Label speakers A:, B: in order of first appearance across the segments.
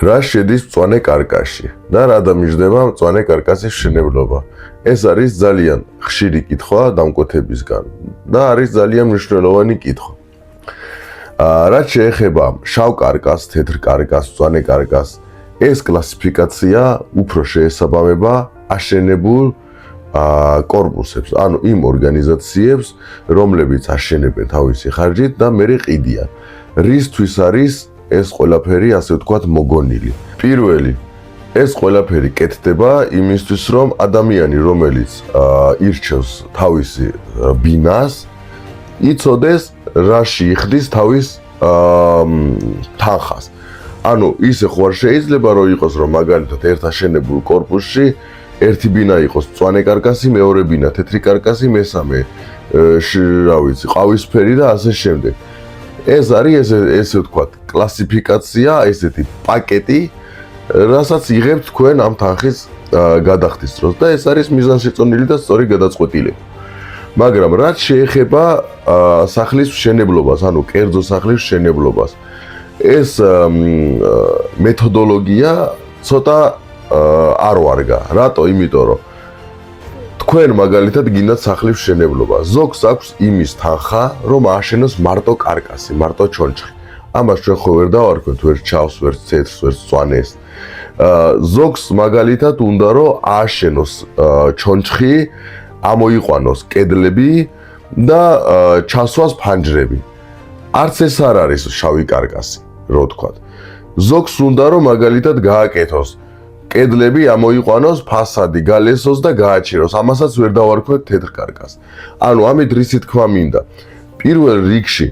A: რა შედის მწვანე კარკასში და რა დამიჯდება მწვანე კარკასის მშენებლობა. ეს არის ძალიან ხშირი კითხვა დამკვეთებისგან და არის ძალიან მნიშვნელოვანი კითხვა. რაც შეეხება შავ კარკასს, თეთრ კარკასს, მწვანე კარკასს, ეს კლასიფიკაცია უფრო შეესაბამება აშენებულ კორპუსებს, ანუ იმ ორგანიზაციებს, რომლებიც აშენებენ თავისი ხარჯით და მერე ყიდიან. რისთვის არის ეს ყველაფერი, ასე ვთქვათ, მოგონილი. პირველი, ეს ყველაფერი კეთდება იმისთვის, რომ ადამიანი, რომელიც ირჩევს თავისი ბინას, იცოდეს, რაში იხდის თავის თანხას. ანუ ისე ხო არ შეიძლება, რომ იყოს, რომ მაგალითად ერთ აშენებულ კორპუსში ერთი ბინა იყოს მწვანე კარკასი, მეორე ბინა თეთრი კარკასი, მესამე რა ვიცი, ყავისფერი და ასე შემდეგ. ეს არის ესე ვთქვათ, კლასიფიკაცია, ესეთი პაკეტი, რასაც იღებთ თქვენ ამ თანხის გადახდის დროს და ეს არის მიზანშეწონილი და სწორი გადაწყვეტილება. მაგრამ რაც შეეხება სახლის მშენებლობას, ანუ კერძო სახლის მშენებლობას, ეს მეთოდოლოგია ცოტა არ ვარგა. რატო? იმიტომ რომ თქვენ მაგალითად გინდათ სახლის მშენებლობა. ზოგს აქვს იმის თანხა, რომ ააშენოს მარტო კარკასი, მარტო ჩონჩხი. ამას ჩვენ ხო ვერ დავარქვით, ვერ ჩავს, ვერ ცეთრს, ვერ მწვანეს. ზოგს მაგალითად უნდა რომ ააშენოს ჩონჩხი, ამოიყვანოს კედლები და ჩასვას ფანჯრები. არც ეს არ არის შავი კარკასი, რო ვთქვათ. ზოგს უნდა რომ მაგალითად გააკეთოს კედლები, ამოიყვანოს ფასადი, გალესოს და გააჩეროს. ამასაც ვერ დავარქვით თეთრ კარკასს. ანუ ამით რისი თქვა მინდა? პირველ რიგში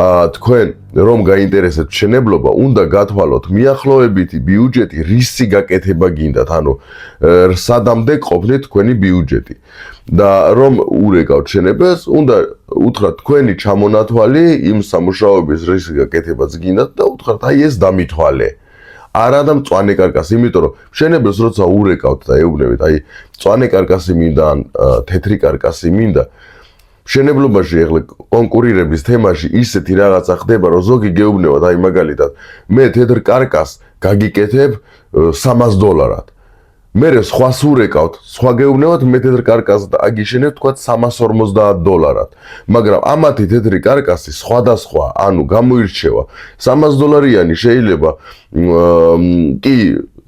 A: თქვენ რომ გაინტერესებთ მშენებლობა, უნდა გათვალოთ მიახლოებითი ბიუჯეტი, რისი გაკეთება გინდათ, ანუ სადამდე ყოფნით თქვენი ბიუჯეტი. და რომ ურეკავთ მშენებელს, უნდა უთხრათ თქვენი ჩამონათვალი იმ სამუშაოების რისი გაკეთებაც გინდათ და უთხრათ აი ეს დამითვალე. არა და მწვანე კარკასი, იმიტომ რომ მშენებელს როცა ურეკავთ და ეუბნებით, აი მწვანე კარკასი მინდა ან თეთრი კარკასი მინდა, მშენებლობაში ახლა კონკურირების თემაში ისეთი რაღაცა ხდება, რომ ზოგი გეუბნებათ, აი მაგალითად, მე თეთრ კარკასს გაგიკეთებ $300. მერე სხვას ურეკავთ, სხვა გეუბნებათ, მე თეთრ კარკასს აგიშენებ, თქვათ $350. მაგრამ ამათი თეთრი კარკასი სხვადასხვა, ანუ გამოირჩევა. $300-იანი შეიძლება კი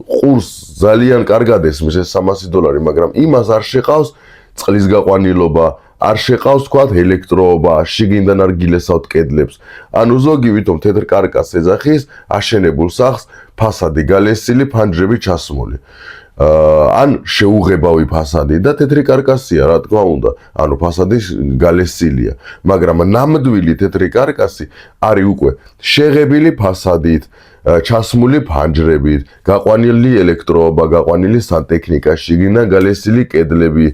A: ყურს ძალიან კარგად ესმის ეს $300, მაგრამ იმას არ შეყავს წყლის გაყვანილობა, არ შეყავს თქვათ ელექტროობა, შიგნიდან არ გილესავთ კედლებს. ანუ ზოგი ვითომ თეთრ კარკასს ეძახის აშენებულ სახლს, ფასადი გალესილი, ფანჯრები ჩასმული. ან შეუღებავი ფასადი და თეთრი კარკასია, რა თქმა უნდა, ანუ ფასადი გალესილია, მაგრამ ნამდვილი თეთრი კარკასი არის უკვე შეღებილი ფასადით, ჩასმული ფანჯრებით, გაყვანილი ელექტროობა, გაყვანილი სანტექნიკა, შიგნიდან გალესილი კედლები,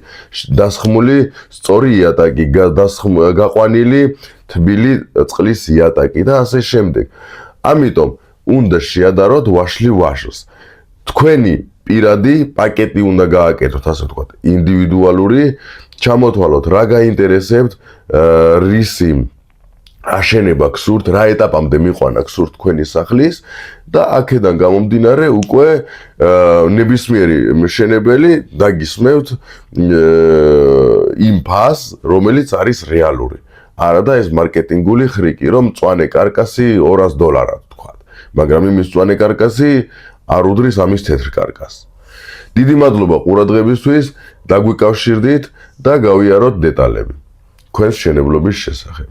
A: დასხმული სწორი იატაკი, გაყვანილი თბილი წყლის იატაკი და ასე შემდეგ. ამიტომ უნდა შეადაროთ ვაშლი ვაშლს. თქვენი პირადი პაკეტი უნდა გააკეთოთ, ასე ვთქვათ, ინდივიდუალური, ჩამოთვალოთ რა გაინტერესებთ, რისი აშენება გსურთ, რა ეტაპამდე მიყვანა გსურთ თქვენი სახლის და აქედან გამომდინარე უკვე ნებისმიერი მშენებელი დაგისმევთ იმ ფასს, რომელიც არის რეალური. არა და ეს მარკეტინგული ხრიკი, რომ მწვანე კარკასი $200 თქვათ, მაგრამ იმის მწვანე კარკასი არ უდრის ამის თეთრ კარკასს. დიდი მადლობა ყურადღებისთვის, დაგვიკავშირდით და გავიაროთ დეტალები თქვენს მშენებლობის შესახებ.